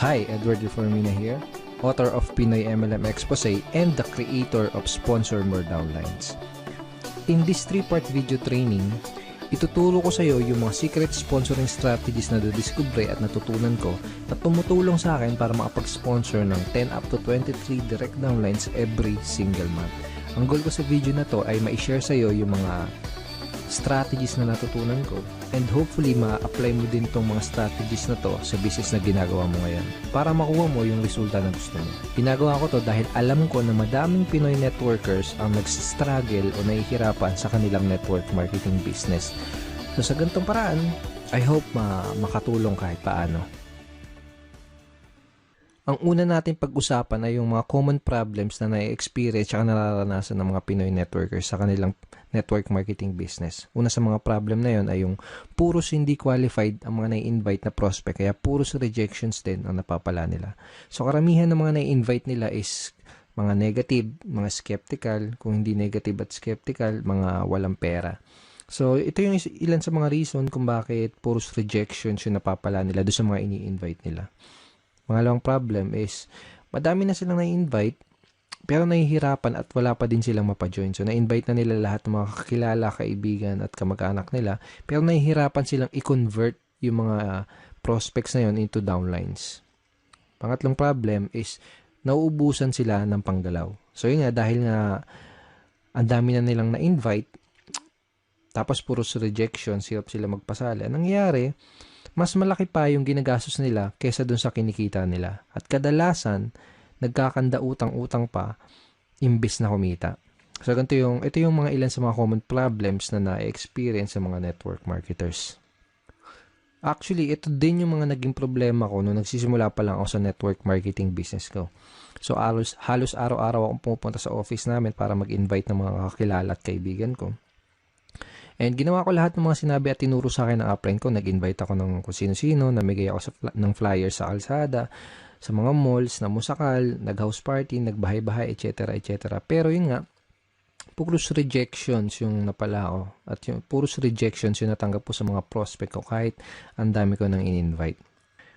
Hi, Edward Reformina here, author of Pinoy MLM Expose and the creator of Sponsor More Downlines. In this 3-part video training, ituturo ko sa iyo yung mga secret sponsoring strategies na nadiskubre at natutunan ko na tumutulong sa akin para makapag-sponsor ng 10 up to 23 direct downlines every single month. Ang goal ko sa video na to ay ma-share sa iyo yung mga strategies na natutunan ko and hopefully ma-apply mo din tong mga strategies na to sa business na ginagawa mo ngayon para makuha mo yung resulta na gusto mo. Ginagawa ko to dahil alam ko na madaming Pinoy networkers ang nagsistruggle o nahihirapan sa kanilang network marketing business. So sa ganitong paraan, I hope makatulong kahit paano. Ang una natin pag-usapan ay yung mga common problems na na-experience at nararanasan ng mga Pinoy networkers sa kanilang network marketing business. Una sa mga problem na yon ay yung puros hindi qualified ang mga na-invite na prospect, kaya puros rejections din ang napapala nila. So karamihan ng mga na-invite nila is mga negative, mga skeptical, kung hindi negative at skeptical, mga walang pera. So ito yung ilan sa mga reason kung bakit puros rejections yung napapala nila doon sa mga ini-invite nila. Pangalawang problem is, madami na silang na-invite, pero nahihirapan at wala pa din silang mapajoin. So, na-invite na nila lahat ng mga kakilala, kaibigan at kamag-anak nila, pero nahihirapan silang i-convert yung mga prospects na yun into downlines. Pangatlong problem is, nauubusan sila ng panggalaw. So, yun nga, dahil nga ang dami na nilang na-invite, tapos puros rejection, hirap sila magpasali. Anong nangyayari? Mas malaki pa yung ginagastos nila kaysa dun sa kinikita nila. At kadalasan, nagkakanda utang-utang pa imbis na kumita. So, ito yung mga ilan sa mga common problems na na-experience sa mga network marketers. Actually, ito din yung mga naging problema ko nung nagsisimula pa lang ako sa network marketing business ko. So, halos araw-araw akong pumupunta sa office namin para mag-invite ng mga kakilala at kaibigan ko. And ginawa ko lahat ng mga sinabi at tinuro sa akin ng upline ko. Nag-invite ako ng kung sino-sino, namigay ako ng flyers sa kalsada, sa mga malls, na musakal, nag-house party, nagbahay-bahay, etc. etc. Pero yun nga, puros rejections yung napala ko. At yung puros rejections yung natanggap ko sa mga prospect ko kahit ang dami ko nang in-invite.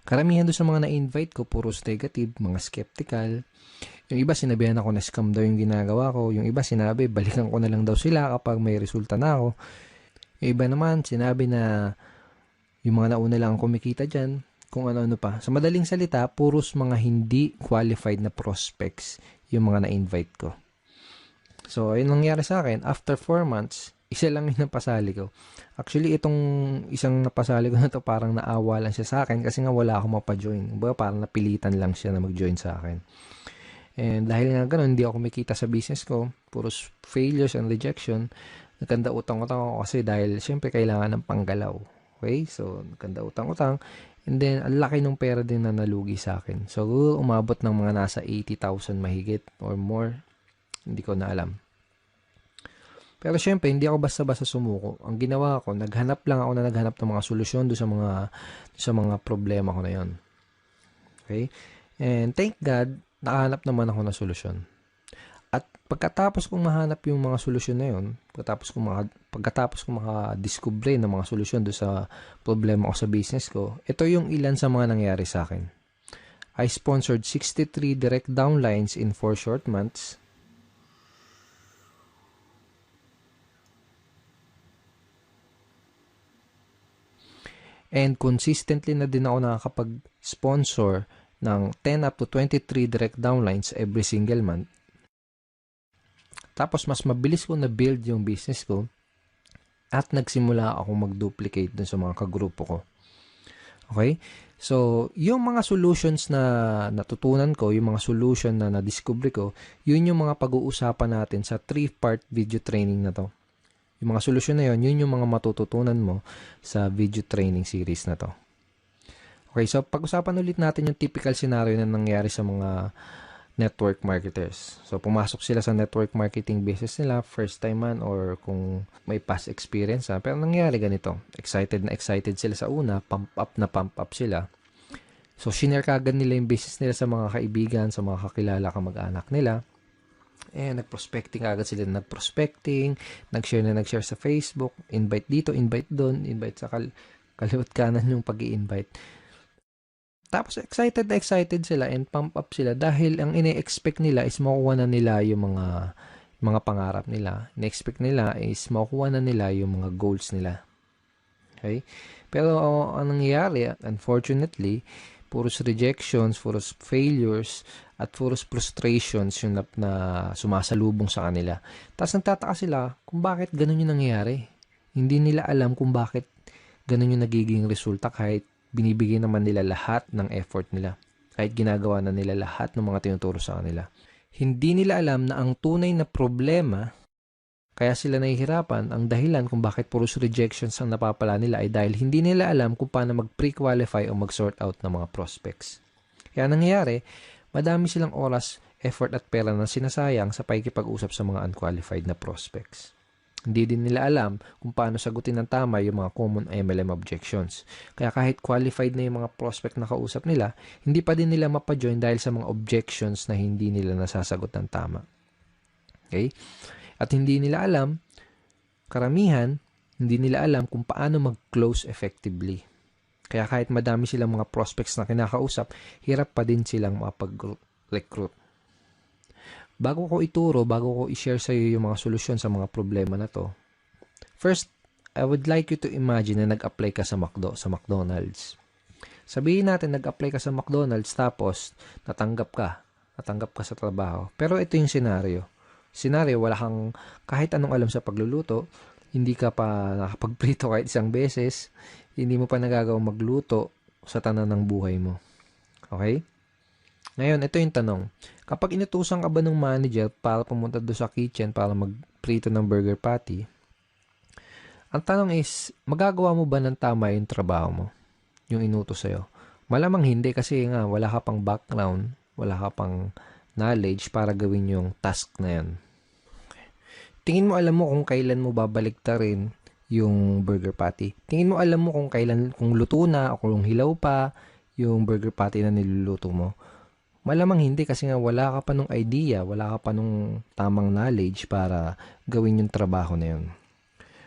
Karamihan doon sa mga na-invite ko, puros negative, mga skeptical. Yung iba sinabihan ako na scam daw yung ginagawa ko. Yung iba sinabi, balikan ko na lang daw sila kapag may resulta na ako. Yung iba naman, sinabi na yung mga nauna lang kumikita dyan, kung ano-ano pa. Sa madaling salita, puros mga hindi qualified na prospects yung mga na-invite ko. So, ayun nangyari sa akin. After 4 months, isa lang yung napasali ko. Actually, itong isang napasali ko na to parang naawa lang siya sa akin kasi nga wala akong mapajoin. Parang napilitan lang siya na mag-join sa akin. And dahil nga ganun, hindi ako kumikita sa business ko, puros failures and rejection, nagkanda utang-utang ako kasi dahil syempre kailangan ng panggalaw. Okay? So, nagkanda utang-utang. And then, ang laki ng pera din na nalugi sa akin. So, umabot ng mga nasa 80,000 mahigit or more. Hindi ko na alam. Pero syempre, hindi ako basta-basta sumuko. Ang ginawa ko, naghanap ng mga solusyon doon sa mga problema ko na yon. Okay? And thank God, nakahanap naman ako ng solusyon. At pagkatapos kong mahanap yung mga solusyon na yun, pagkatapos kong makadiskubre ng mga solusyon doon sa problema ko sa business ko, ito yung ilan sa mga nangyari sa akin. I sponsored 63 direct downlines in 4 short months. And consistently na din ako nakakapag-sponsor ng 10 up to 23 direct downlines every single month. Tapos, mas mabilis ko na-build yung business ko at nagsimula ako mag-duplicate dun sa mga kagrupo ko. Okay? So, yung mga solutions na natutunan ko, yung mga solution na na-discover ko, yun yung mga pag-uusapan natin sa 3-part video training na to. Yung mga solusyon na yun yung mga matututunan mo sa video training series na to. Okay, so pag-usapan ulit natin yung typical scenario na nangyari sa mga network marketers. So, pumasok sila sa network marketing business nila, first time man or kung may past experience. Pero nangyari ganito, excited sila sa una, pump up sila. So, shinare kagad nila yung business nila sa mga kaibigan, sa mga kakilala, kamag-anak nila. Nag-prospecting agad sila, nag-share sa Facebook, invite dito, invite doon, invite sa kaliwat kanan yung pag-i-invite. Tapos excited na excited sila and pump up sila dahil ang ine-expect nila is makuha na nila yung mga pangarap nila. Ine-expect nila is makuha na nila yung mga goals nila. Okay? Pero ang nangyayari, unfortunately, puros rejections, puros failures, at puros frustrations yung na sumasalubong sa kanila. Tapos nagtataka sila kung bakit ganun yung nangyayari. Hindi nila alam kung bakit ganun yung nagiging resulta kahit binibigay naman nila lahat ng effort nila. Kahit ginagawa na nila lahat ng mga tinuturo sa kanila. Hindi nila alam na ang tunay na problema kaya sila nahihirapan, ang dahilan kung bakit puros rejections ang napapala nila ay dahil hindi nila alam kung paano mag-pre-qualify o mag-sort out ng mga prospects. Kaya nangyayari, madami silang oras, effort at pera na sinasayang sa pakikipag-usap sa mga unqualified na prospects. Hindi din nila alam kung paano sagutin ng tama yung mga common MLM objections. Kaya kahit qualified na yung mga prospect na kausap nila, hindi pa din nila mapajoin dahil sa mga objections na hindi nila nasasagot ng tama. Okay? At hindi nila alam, karamihan, hindi nila alam kung paano mag-close effectively. Kaya kahit madami silang mga prospects na kinakausap, hirap pa din silang makapag-recruit. Bago ko i-share sa iyo yung mga solusyon sa mga problema na to, first, I would like you to imagine na nag-apply ka sa McDonald's. Sabihin natin nag-apply ka sa McDonald's tapos natanggap ka sa trabaho. Pero ito yung scenario, wala kang kahit anong alam sa pagluluto, hindi ka pa nakapagprito kahit isang beses, hindi mo pa nagagawang magluto sa tanan ng buhay mo. Okay? Ngayon, ito yung tanong. Kapag inutusan ka ba ng manager para pumunta doon sa kitchen para magprito ng burger patty, ang tanong is, magagawa mo ba ng tama yung trabaho mo? Yung inutos sa'yo? Malamang hindi kasi nga wala ka pang background, wala ka pang knowledge para gawin yung task na yan. Tingin mo alam mo kung kailan mo babaliktarin yung burger patty. Tingin mo alam mo kung luto na o kung hilaw pa yung burger patty na niluluto mo. Malamang hindi kasi nga wala ka pa nung idea, wala ka pa nung tamang knowledge para gawin yung trabaho na yun.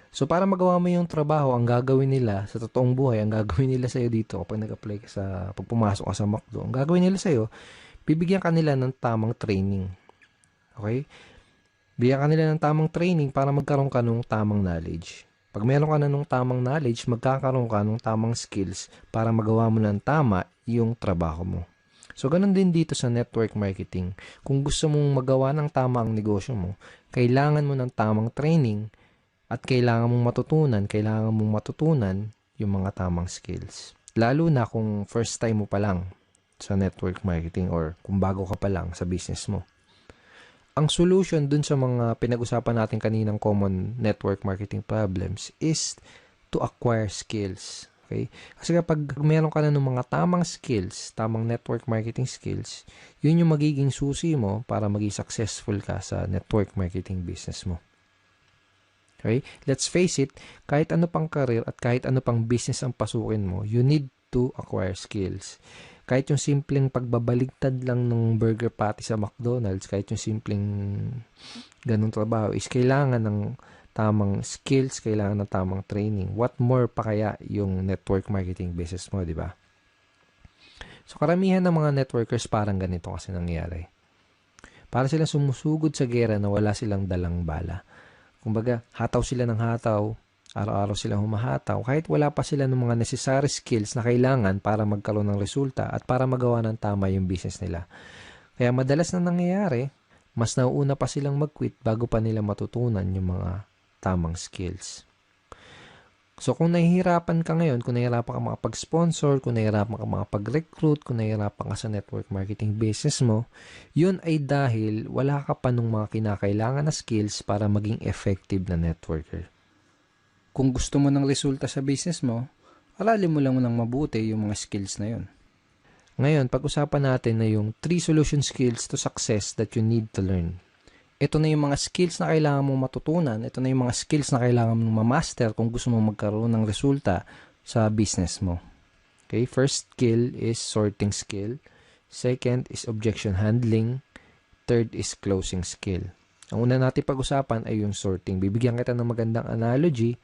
So para magawa mo yung trabaho, ang gagawin nila sa totoong buhay, ang gagawin nila sa'yo dito kapag nag-apply ka pag pumasok ka sa McDo, ang gagawin nila sa'yo, bibigyan ka nila ng tamang training. Okay? Bigyan ka nila ng tamang training para magkaroon ka ng tamang knowledge. Pag meron ka na ng tamang knowledge, magkakaroon ka ng tamang skills para magawa mo ng tama yung trabaho mo. So, ganun din dito sa network marketing. Kung gusto mong magawa ng tama ang negosyo mo, kailangan mo ng tamang training at kailangan mong matutunan yung mga tamang skills. Lalo na kung first time mo pa lang sa network marketing or kung bago ka pa lang sa business mo. Ang solution dun sa mga pinag-usapan natin kaninang common network marketing problems is to acquire skills. Okay? Kasi kapag meron ka na ng mga tamang skills, tamang network marketing skills, yun yung magiging susi mo para maging successful ka sa network marketing business mo. Okay? Let's face it, kahit ano pang career at kahit ano pang business ang pasukin mo, you need to acquire skills. Kahit yung simpleng pagbabaligtad lang ng burger patty sa McDonald's, kahit yung simpleng ganung trabaho is kailangan ng tamang skills, kailangan ng tamang training. What more pa kaya yung network marketing business mo, di ba? So, karamihan ng mga networkers parang ganito kasi nangyayari. Para silang sumusugod sa gera na wala silang dalang bala. Kumbaga, hataw sila ng hataw, araw-araw silang humahataw, kahit wala pa sila ng mga necessary skills na kailangan para magkaroon ng resulta at para magawa ng tama yung business nila. Kaya madalas na nangyayari, mas nauuna pa silang mag-quit bago pa nila matutunan yung mga tamang skills. So, kung nahihirapan ka ngayon, kung nahihirapan ka makapag-sponsor, kung nahihirapan ka makapag-recruit, kung nahihirapan ka sa network marketing business mo, yun ay dahil wala ka pa nung mga kinakailangan na skills para maging effective na networker. Kung gusto mo ng resulta sa business mo, aralin mo lang ng mabuti yung mga skills na yun. Ngayon, pag-usapan natin na yung 3 solution skills to success that you need to learn. Ito na yung mga skills na kailangan mong matutunan. Ito na yung mga skills na kailangan mong ma-master kung gusto mong magkaroon ng resulta sa business mo. Okay, first skill is sorting skill. Second is objection handling. Third is closing skill. Ang una natin pag-usapan ay yung sorting. Bibigyan kita ng magandang analogy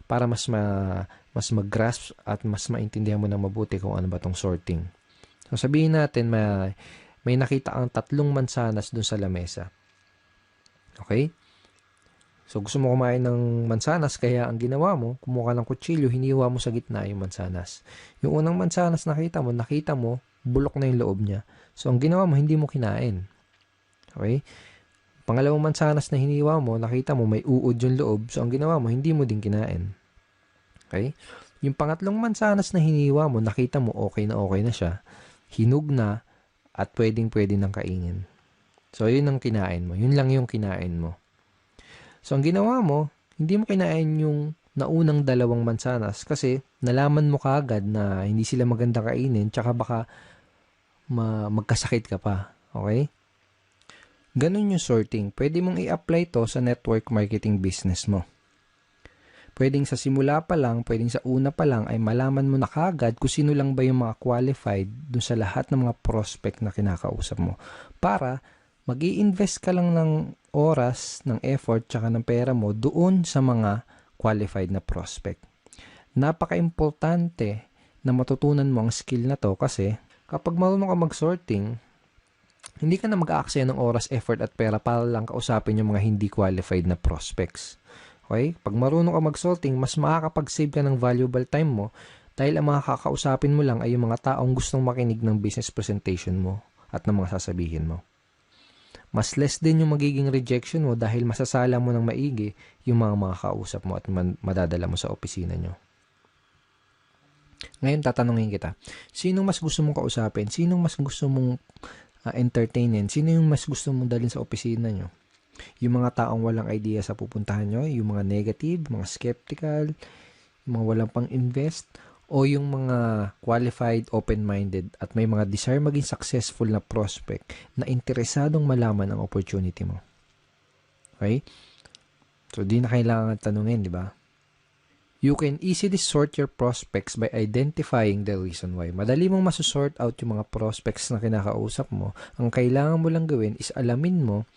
para mas mag-grasp at mas maintindihan mo na mabuti kung ano ba tong sorting. So sabihin natin may nakita kang 3 mansanas dun sa lamesa. Okay? So gusto mo kumain ng mansanas, kaya ang ginawa mo, kumuha ka ng kutsilyo, hiniwa mo sa gitna yung mansanas. Yung unang mansanas nakita mo, bulok na yung loob niya. So ang ginawa mo, hindi mo kinain. Okay? Pangalawang mansanas na hiniwa mo, nakita mo may uod yung loob. So ang ginawa mo, hindi mo din kinain. Okay? Yung pangatlong mansanas na hiniwa mo, nakita mo okay na siya. Hinug na at pwedeng-pwede nang kainin. So, yun ang kinain mo. Yun lang yung kinain mo. So, ang ginawa mo, hindi mo kinain yung naunang 2 mansanas kasi nalaman mo kaagad na hindi sila maganda kainin tsaka baka magkasakit ka pa. Okay? Ganun yung sorting. Pwede mong i-apply to sa network marketing business mo. Pwedeng sa simula pa lang, pwedeng sa una pa lang ay malaman mo na kaagad kung sino lang ba yung mga qualified dun sa lahat ng mga prospect na kinakausap mo. Para mag-i-invest ka lang ng oras, ng effort, tsaka ng pera mo doon sa mga qualified na prospect. Napaka-importante na matutunan mo ang skill na to kasi kapag marunong ka mag-sorting, hindi ka na mag-aaksaya ng oras, effort at pera para lang kausapin yung mga hindi qualified na prospects. Okay? Pag marunong ka mag-sorting, mas makakapag-save ka ng valuable time mo dahil ang mga kakausapin mo lang ay yung mga taong gustong makinig ng business presentation mo at ng mga sasabihin mo. Mas less din yung magiging rejection mo dahil masasala mo ng maigi yung mga makakausap mo at madadala mo sa opisina nyo. Ngayon, tatanungin kita, sino mas gusto mong kausapin? Sino mas gusto mong entertainin? Sino yung mas gusto mong dalhin sa opisina nyo? Yung mga taong walang idea sa pupuntahan nyo, yung mga negative, mga skeptical, yung mga walang pang-invest, o yung mga qualified, open-minded, at may mga desire maging successful na prospect na interesadong malaman ang opportunity mo. Okay? So, di na kailangan tanungin, di ba? You can easily sort your prospects by identifying the reason why. Madali mong masusort out yung mga prospects na kinakausap mo. Ang kailangan mo lang gawin is alamin mo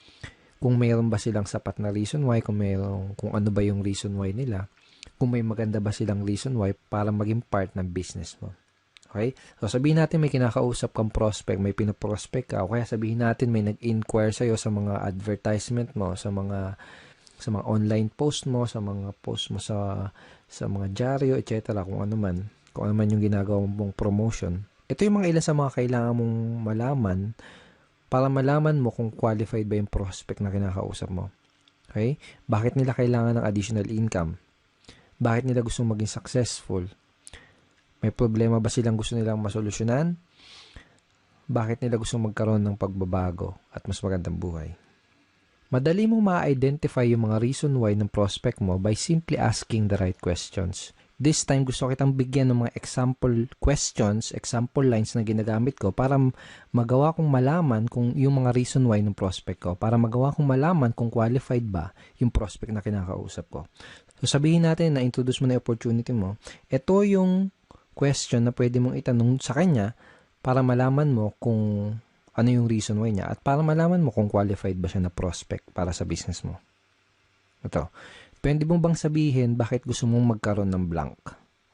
kung mayroon ba silang sapat na reason why, kung ano ba yung reason why nila, kung may maganda ba silang reason why para maging part ng business mo. Okay? So, sabihin natin may kinakausap kang prospect, may pinoprospect ka, o kaya sabihin natin may nag-inquire sa'yo sa mga advertisement mo, sa mga online post mo, sa mga post mo sa mga dyaryo, etc., kung ano man yung ginagawa mong promotion. Ito yung mga ilan sa mga kailangan mong malaman para malaman mo kung qualified ba yung prospect na kinakausap mo. Okay? Bakit nila kailangan ng additional income? Bakit nila gustong maging successful? May problema ba silang gusto nilang masolusyonan? Bakit nila gustong magkaroon ng pagbabago at mas magandang buhay? Madali mong ma-identify yung mga reason why ng prospect mo by simply asking the right questions. This time, gusto kitang bigyan ng mga example questions, example lines na ginagamit ko para magawa kong malaman kung yung mga reason why ng prospect ko, para magawa kong malaman kung qualified ba yung prospect na kinakausap ko. So, sabihin natin na introduce mo na yung opportunity mo. Ito yung question na pwede mong itanong sa kanya para malaman mo kung ano yung reason why niya at para malaman mo kung qualified ba siya na prospect para sa business mo. Ito. Pwede mo bang sabihin bakit gusto mong magkaroon ng blank?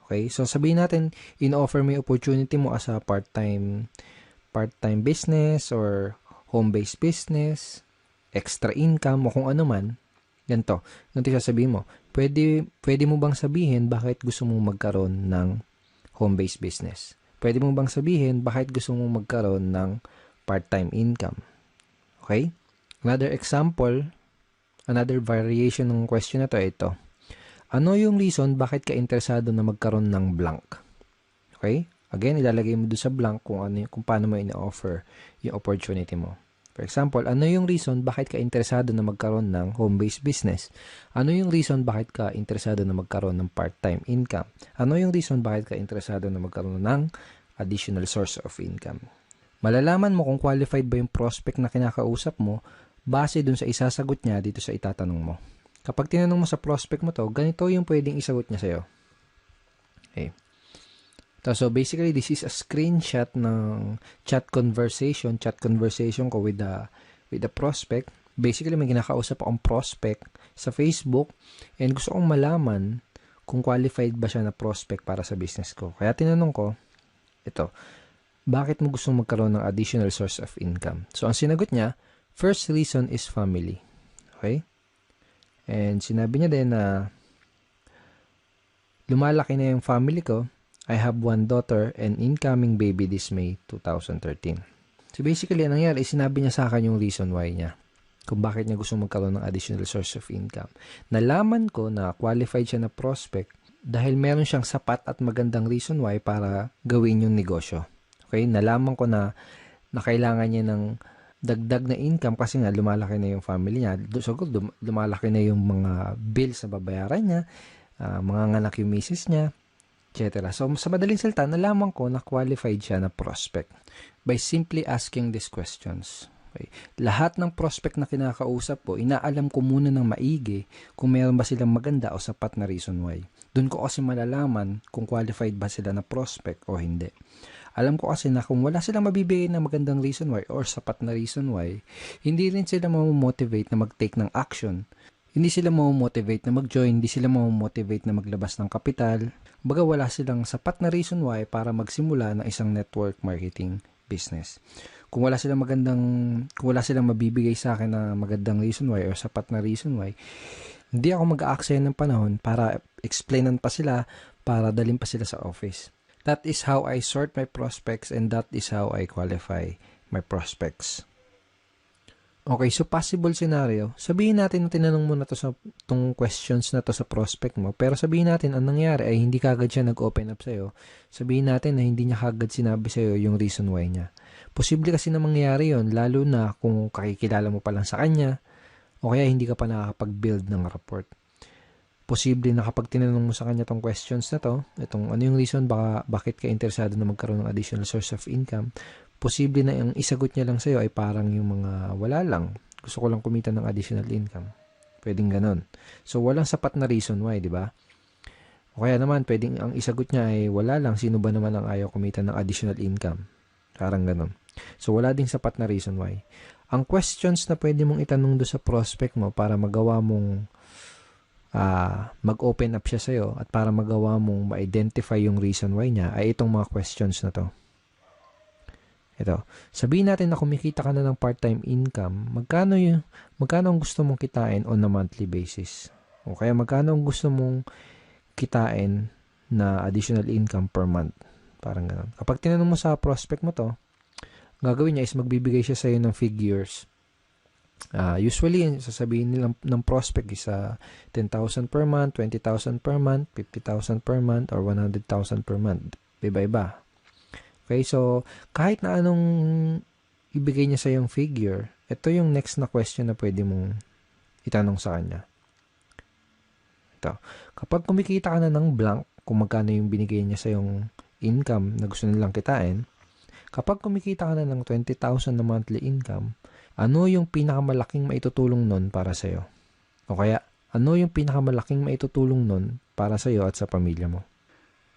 Okay? So, sabihin natin, in-offer mo yung opportunity mo as a part-time business or home-based business, extra income, o kung ano man. Ganito. Ganito sasabihin mo. Pwede mo bang sabihin bakit gusto mong magkaroon ng home-based business? Pwede mo bang sabihin bakit gusto mong magkaroon ng part-time income? Okay? Another example, another variation ng question na ito. Ano yung reason bakit ka interesado na magkaroon ng blank? Okay? Again, ilalagay mo doon sa blank kung paano mo ina-offer yung opportunity mo. For example, ano yung reason bakit ka interesado na magkaroon ng home-based business? Ano yung reason bakit ka interesado na magkaroon ng part-time income? Ano yung reason bakit ka interesado na magkaroon ng additional source of income? Malalaman mo kung qualified ba yung prospect na kinakausap mo base dun sa isasagot niya dito sa itatanong mo. Kapag tinanong mo sa prospect mo to, ganito yung pwedeng isagot niya sa'yo. Okay. So, basically, this is a screenshot ng chat conversation ko with the prospect. Basically, may kinakausap akong prospect sa Facebook and gusto kong malaman kung qualified ba siya na prospect para sa business ko. Kaya tinanong ko, ito, bakit mo gustong magkaroon ng additional source of income? So, ang sinagot niya, first reason is family. Okay? And sinabi niya din na lumalaki na yung family ko. I have one daughter and incoming baby this May 2013. So basically, ang nangyari, sinabi niya sa akin yung reason why niya. Kung bakit niya gusto magkaroon ng additional source of income. Nalaman ko na qualified siya na prospect dahil meron siyang sapat at magandang reason why para gawin yung negosyo. Okay? Nalaman ko na kailangan niya ng dagdag na income kasi nga lumalaki na yung family niya. So, lumalaki na yung mga bills na babayaran niya, mga anak yung misis niya, etc. So, sa madaling salita, nalaman ko na qualified siya na prospect by simply asking these questions. Okay. Lahat ng prospect na kinakausap ko, inaalam ko muna ng maigi kung meron ba silang maganda o sapat na reason why. Doon ko kasi malalaman kung qualified ba sila na prospect o hindi. Alam ko kasi na kung wala silang mabibigay na magandang reason why or sapat na reason why, hindi rin sila mamomotivate na mag-take ng action. Hindi sila mamomotivate na mag-join, hindi sila mamomotivate na maglabas ng kapital. Baga wala silang sapat na reason why para magsimula ng isang network marketing business. Kung wala silang mabibigay sa akin na magandang reason why or sapat na reason why, hindi ako mag-aaksaya ng panahon para explainan pa sila, para dalhin pa sila sa office. That is how I sort my prospects and that is how I qualify my prospects. Okay, so possible scenario, sabihin natin na tinanong mo na itong questions na to sa prospect mo, pero sabihin natin ang nangyari ay hindi kagad siya nag-open up sa'yo. Sabihin natin na hindi niya kagad sinabi sa'yo yung reason why niya. Posible kasi na mangyari yon, lalo na kung kakikilala mo pa lang sa kanya o kaya hindi ka pa nakakapag-build ng rapport. Posible na kapag tinanong mo sa kanya tong questions na to, itong ano yung reason bakit ka interesado na magkaroon ng additional source of income, posible na yung isagot niya lang sa'yo ay parang yung mga wala lang. Gusto ko lang kumita ng additional income. Pwedeng ganon. So, walang sapat na reason why, di ba? O kaya naman, pwedeng ang isagot niya ay wala lang. Sino ba naman ang ayaw kumita ng additional income? Parang ganon. So, wala ding sapat na reason why. Ang questions na pwede mong itanong do sa prospect mo para magawa mong mag-open up siya sa'yo at para magawa mong ma-identify yung reason why niya ay itong mga questions na to. Ito, sabihin natin na kumikita ka na ng part-time income, magkano ang gusto mong kitain on a monthly basis? O kaya magkano ang gusto mong kitain na additional income per month? Parang gano'n. Kapag tinanong mo sa prospect mo to, gagawin niya is magbibigay siya sa'yo ng figures. Usually, sasabihin nila ng prospect is 10,000 per month, 20,000 per month, 50,000 per month, or 100,000 per month. Iba-iba. Okay, so kahit na anong ibigay niya sa yung figure, ito yung next na question na pwede mong itanong sa kanya. Ito, kapag kumikita ka na ng blank, kung magkano yung binigay niya sa yung income na gusto nilang kitain, kapag kumikita ka na ng 20,000 na monthly income, ano yung pinakamalaking maitutulong nun para sa'yo? O kaya, ano yung pinakamalaking maitutulong nun para sa'yo at sa pamilya mo?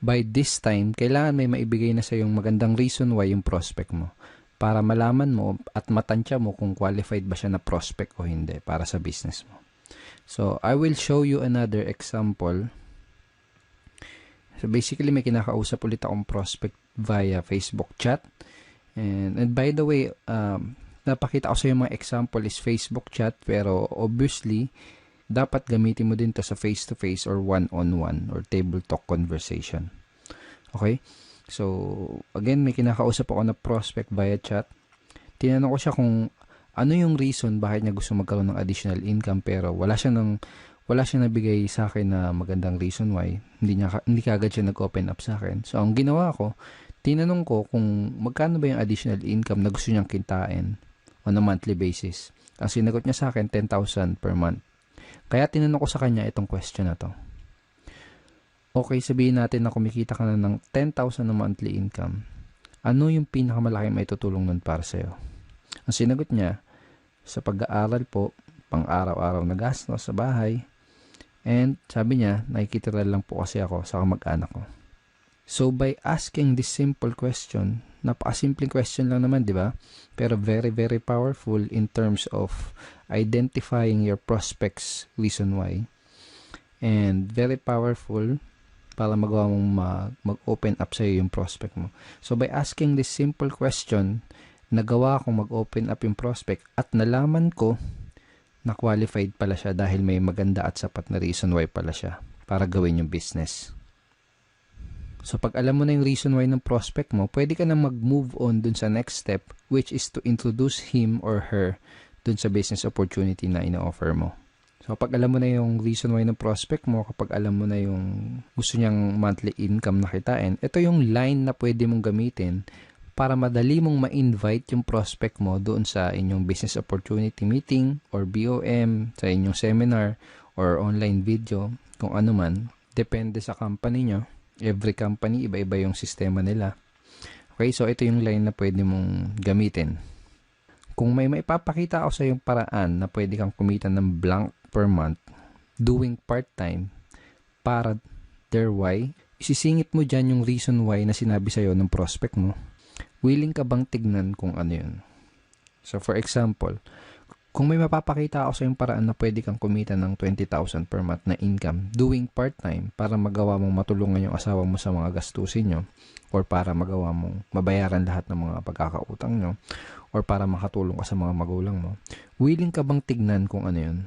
By this time, kailangan may maibigay na sa yung magandang reason why yung prospect mo para malaman mo at matansya mo kung qualified ba siya na prospect o hindi para sa business mo. So, I will show you another example. So, basically, may kinakausap ulit akong prospect via Facebook chat. And by the way, napakita ko sa yung mga example is Facebook chat, pero obviously, dapat gamitin mo din to sa face-to-face or one-on-one or table talk conversation. Okay? So, again, may kinakausap ako na prospect via chat. Tinanong ko siya kung ano yung reason bakit niya gusto magkaroon ng additional income pero wala siya nabigay sa akin na magandang reason why. Hindi kagad siya nag-open up sa akin. So, ang ginawa ko, tinanong ko kung magkano ba yung additional income na gusto niyang kitain on a monthly basis. Ang sinagot niya sa akin, 10,000 per month. Kaya tinanong ko sa kanya itong question na to. Okay, sabihin natin na kumikita ka na ng 10,000 na monthly income. Ano yung pinakamalaking maitutulong nun para sa'yo? Ang sinagot niya, sa pag-aaral po, pang-araw-araw na gastos sa bahay. And sabi niya, nakikitira lang po kasi ako sa kamag-anak ko. So, by asking this simple question, napakasimpleng question lang naman, di ba? Pero very, very powerful in terms of identifying your prospect's reason why. And very powerful para magawa mong mag-open up sa'yo yung prospect mo. So, by asking this simple question, nagawa kong mag-open up yung prospect at nalaman ko na qualified pala siya dahil may maganda at sapat na reason why pala siya para gawin yung business. So, pag alam mo na yung reason why ng prospect mo, pwede ka na mag-move on dun sa next step, which is to introduce him or her dun sa business opportunity na ina-offer mo. So, kapag alam mo na yung reason why ng prospect mo, kapag alam mo na yung gusto niyang monthly income na kitain, ito yung line na pwede mong gamitin para madali mong ma-invite yung prospect mo doon sa inyong business opportunity meeting or BOM, sa inyong seminar or online video, kung ano man. Depende sa company nyo. Every company, iba-iba yung sistema nila. Okay, so ito yung line na pwede mong gamitin. Kung may maipapakita ako sa yung paraan na pwede kang kumita ng blank per month doing part-time para their why, isisingit mo dyan yung reason why na sinabi sa'yo ng prospect mo. Willing ka bang tignan kung ano yun? So for example, kung may mapapakita ako sa yung paraan na pwede kang kumita ng 20,000 per month na income doing part-time para magawa mong matulungan yung asawa mo sa mga gastusin nyo or para magawa mong mabayaran lahat ng mga pagkakautang nyo or para makatulong ka sa mga magulang mo, willing ka bang tignan kung ano yun?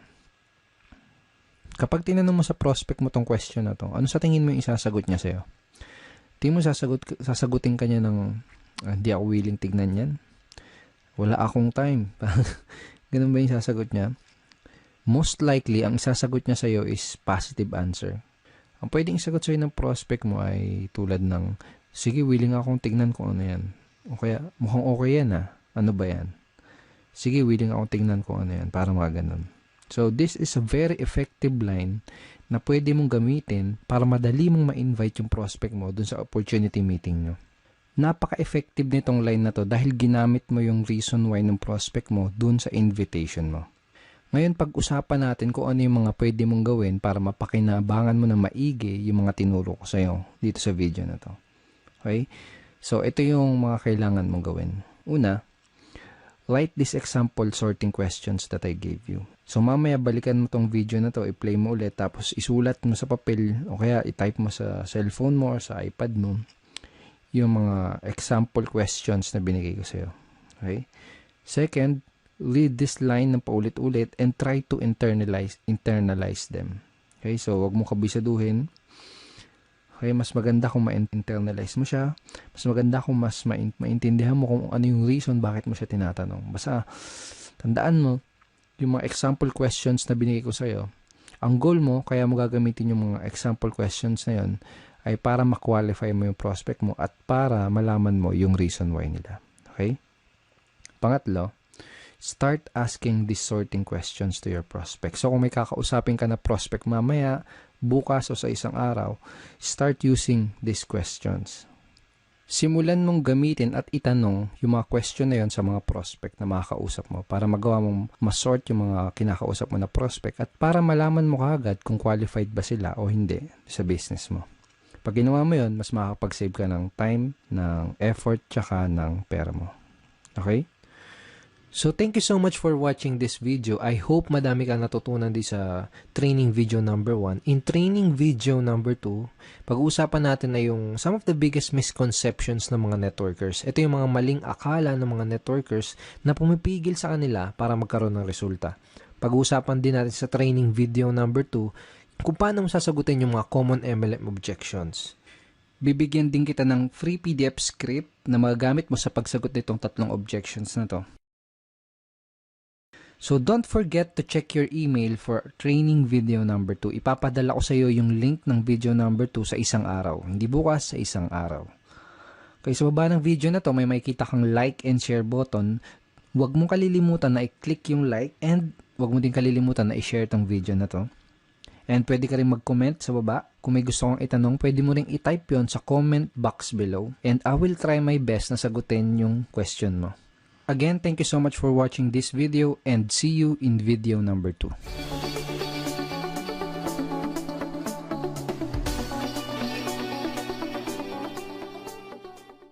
Kapag tinanong mo sa prospect mo tong question na to, ano sa tingin mo yung isasagot niya sa'yo? Tingin mo sasagutin ka niya ng, hindi ako willing tignan yan. Wala akong time. Ganun ba yung sasagot niya? Most likely, ang isasagot niya sa'yo is positive answer. Ang pwedeng isagot sa'yo ng prospect mo ay tulad ng, sige, willing akong tignan kung ano yan. O kaya, mukhang okay yan ah. Ano ba yan? Sige, willing akong tignan kung ano yan. Para mga ganun. So, this is a very effective line na pwede mong gamitin para madali mong ma-invite yung prospect mo dun sa opportunity meeting nyo. Napaka-effective nitong line na to dahil ginamit mo yung reason why ng prospect mo dun sa invitation mo. Ngayon, pag-usapan natin kung ano yung mga pwede mong gawin para mapakinabangan mo na maigi yung mga tinuro ko sa'yo dito sa video na to. Okay? So, ito yung mga kailangan mong gawin. Una, write this example sorting questions that I gave you. So, mamaya balikan mo tong video na to, i-play mo ulit, tapos isulat mo sa papel o kaya i-type mo sa cellphone mo or sa iPad mo yung mga example questions na binigay ko sa'yo. Okay? Second, read this line ng paulit-ulit and try to internalize them. Okay? So, wag mo kabisaduhin. Okay? Mas maganda kung ma-internalize mo siya. Mas maganda kung mas maintindihan mo kung ano yung reason bakit mo siya tinatanong. Basta, tandaan mo, yung mga example questions na binigay ko sa'yo, ang goal mo, kaya mo gagamitin yung mga example questions na yun, ay para ma-qualify mo yung prospect mo at para malaman mo yung reason why nila. Okay? Pangatlo, start asking these sorting questions to your prospect. So, kung may kakausapin ka na prospect mamaya, bukas o sa isang araw, start using these questions. Simulan mong gamitin at itanong yung mga question na yon sa mga prospect na makakausap mo para magawa mong masort yung mga kinakausap mo na prospect at para malaman mo kaagad kung qualified ba sila o hindi sa business mo. Pag ginawa mo yon, mas makakapag-save ka ng time, ng effort, tsaka ng pera mo. Okay? So, thank you so much for watching this video. I hope madami kang natutunan din sa training video number 1. In training video number 2, pag-uusapan natin na yung some of the biggest misconceptions ng mga networkers. Ito yung mga maling akala ng mga networkers na pumipigil sa kanila para magkaroon ng resulta. Pag-uusapan din natin sa training video number 2 kung paano mo sasagutin yung mga common MLM objections. Bibigyan din kita ng free PDF script na magagamit mo sa pagsagot nitong tatlong objections na to. So, don't forget to check your email for training video number 2. Ipapadala ko sa iyo yung link ng video number 2 sa isang araw. Hindi bukas, sa isang araw. Kaya sa baba ng video na to, may makikita kang like and share button. Huwag mong kalilimutan na i-click yung like and huwag mo din kalilimutan na i-share tong video na to. And pwede ka rin mag-comment sa baba. Kung may gusto kong itanong, pwede mo rin i-type yon sa comment box below. And I will try my best na sagutin yung question mo. Again, thank you so much for watching this video and see you in video number 2.